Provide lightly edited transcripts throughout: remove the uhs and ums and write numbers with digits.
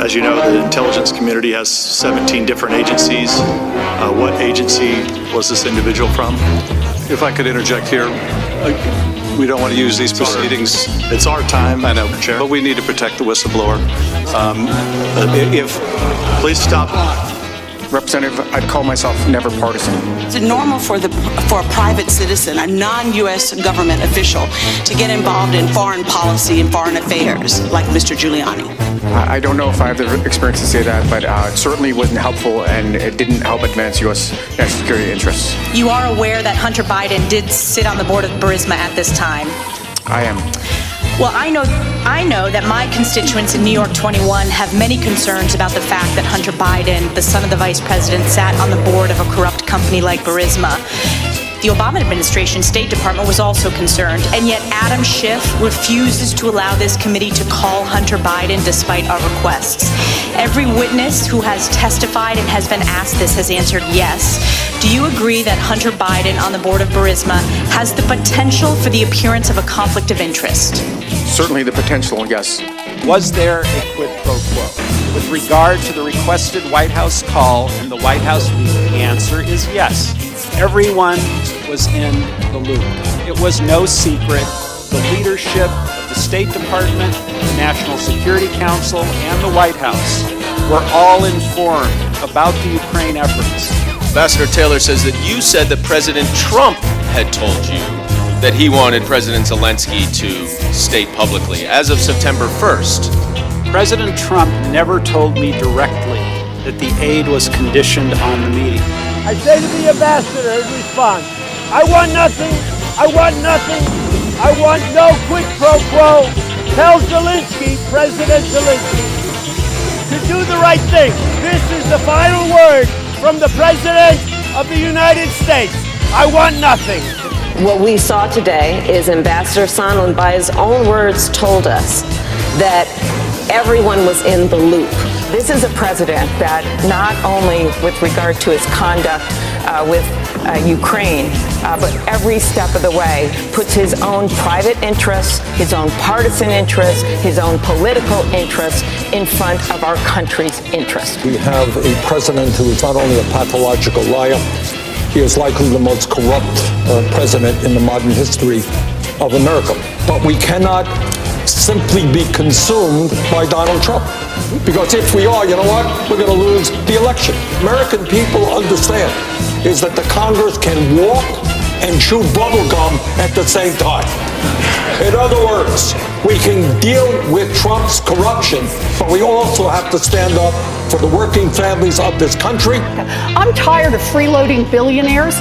As you know, the intelligence community has 17 different agencies. What agency was this individual from? If I could interject here, we don't want to use these proceedings. It's our time, I know, Chair. but we need to protect the whistleblower. Please stop. Representative, I'd call myself never partisan. It's normal for a private citizen, a non-U.S. government official, to get involved in foreign policy and foreign affairs, like Mr. Giuliani. I don't know if I have the experience to say that, but it certainly wasn't helpful, and it didn't help advance U.S. national security interests. You are aware that Hunter Biden did sit on the board of Burisma at this time? I am. Well, I know that my constituents in New York 21 have many concerns about the fact that Hunter Biden, the son of the vice president, sat on the board of a corrupt company like Burisma. The Obama administration State Department was also concerned, and yet Adam Schiff refuses to allow this committee to call Hunter Biden despite our requests. Every witness who has testified and has been asked this has answered yes. Do you agree that Hunter Biden on the board of Burisma has the potential for the appearance of a conflict of interest? Certainly the potential, yes. Was there a quid pro quo? With regard to the requested White House call and the White House meeting, the answer is yes. Everyone was in the loop. It was no secret. The leadership of the State Department, the National Security Council, and the White House were all informed about the Ukraine efforts. Ambassador Taylor says that you said that President Trump had told you that he wanted President Zelensky to state publicly as of September 1st. President Trump never told me directly that the aid was conditioned on the meeting. I say to the ambassador in response, I want nothing, I want nothing, I want no quid pro quo. Tell Zelensky, President Zelensky, to do the right thing. This is the final word from the President of the United States. I want nothing. What we saw today is Ambassador Sondland, by his own words, told us that everyone was in the loop. This is a president that not only with regard to his conduct with Ukraine, but every step of the way puts his own private interests, his own partisan interests, his own political interests in front of our country's interests. We have a president who is not only a pathological liar, he is likely the most corrupt president in the modern history of America. But we cannot simply be consumed by Donald Trump. Because if we are, you know what? We're going to lose the election. American people understand is that the Congress can walk and chew bubble gum at the same time. In other words, we can deal with Trump's corruption, but we also have to stand up for the working families of this country. I'm tired of freeloading billionaires.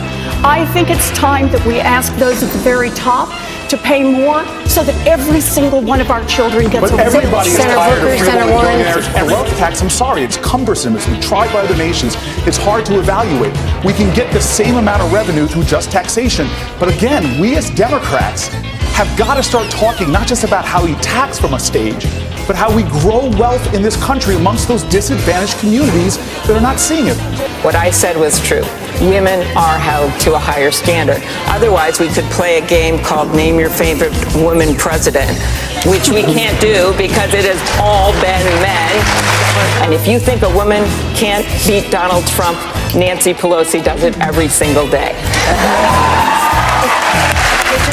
I think it's time that we ask those at the very top to pay more so that every single one of our children gets a everybody is tired of freeloading billionaires and wealth tax. I'm sorry, it's cumbersome. It's been tried by other nations. It's hard to evaluate. We can get the same amount of revenue through just taxation. But again, we as Democrats have got to start talking not just about how we tax from a stage, but how we grow wealth in this country amongst those disadvantaged communities that are not seeing it. What I said was true. Women are held to a higher standard. Otherwise, we could play a game called Name Your Favorite Woman President, which we can't do because it has all been men. And if you think a woman can't beat Donald Trump, Nancy Pelosi does it every single day.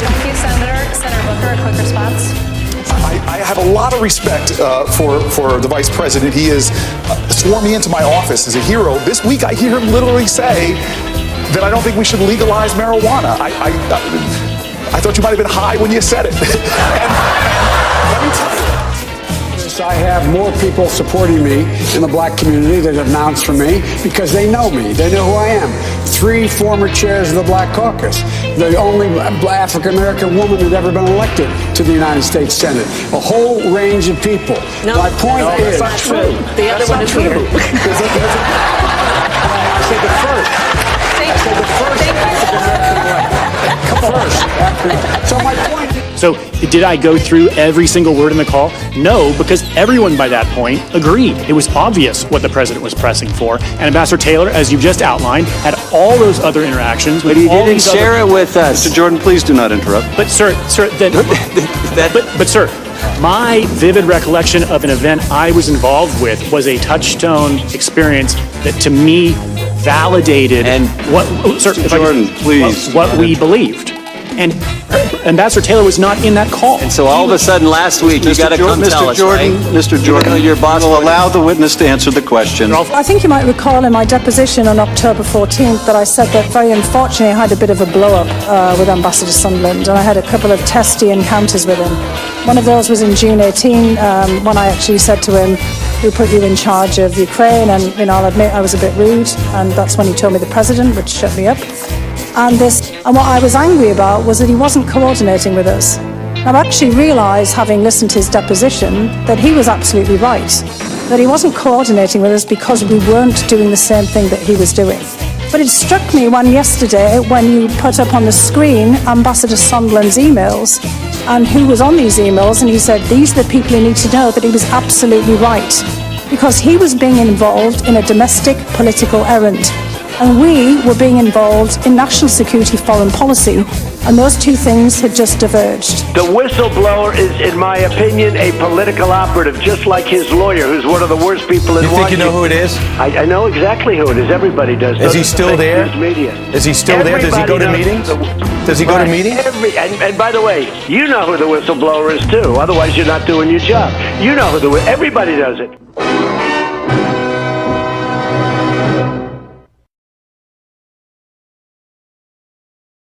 Thank you, Senator Booker, a quick response. I have a lot of respect for the vice president. He has sworn me into my office as a hero. This week, I hear him literally say that I don't think we should legalize marijuana. I thought you might have been high when you said it. And let me tell you, I have more people supporting me in the black community that have announced for me because they know me. They know who I am. 3 former chairs of the Black Caucus. The only African-American woman that ever been elected to the United States Senate. A whole range of people. No, my point is... that's not true. The other one is true. I said the first. I said the first African-American elected. First. So my point is... So did I go through every single word in the call? No, because everyone by that point agreed. It was obvious what the president was pressing for. And Ambassador Taylor, as you've just outlined, had all those other interactions with all these other... But he didn't share it with us. Mr. Jordan, please do not interrupt. But sir, then... but sir, My vivid recollection of an event I was involved with was a touchstone experience that, to me, validated what we believed. And Ambassador Taylor was not in that call. And so all of a sudden last week, you got to come tell us, right? Mr. Jordan, your boss will allow the witness to answer the question. I think you might recall in my deposition on October 14th that I said that very unfortunately I had a bit of a blow-up with Ambassador Sondland, and I had a couple of testy encounters with him. One of those was in June 18, when I actually said to him, "Who put you in charge of Ukraine?" And, I'll admit I was a bit rude, and that's when he told me the president, which shut me up. And what I was angry about was that he wasn't coordinating with us. I've actually realised, having listened to his deposition, that he was absolutely right. That he wasn't coordinating with us because we weren't doing the same thing that he was doing. But it struck me yesterday when you put up on the screen Ambassador Sondland's emails and who was on these emails, and he said, these are the people who need to know, that he was absolutely right. Because he was being involved in a domestic political errand. And we were being involved in national security foreign policy, and those two things had just diverged. The whistleblower is, in my opinion, a political operative, just like his lawyer, who's one of the worst people in Washington. You think you know who it is? I know exactly who it is. Everybody does. Is he still there? Is he still there? Does he go to meetings? Does he go to meetings? And by the way, you know who the whistleblower is too. Otherwise, you're not doing your job. You know who everybody does it.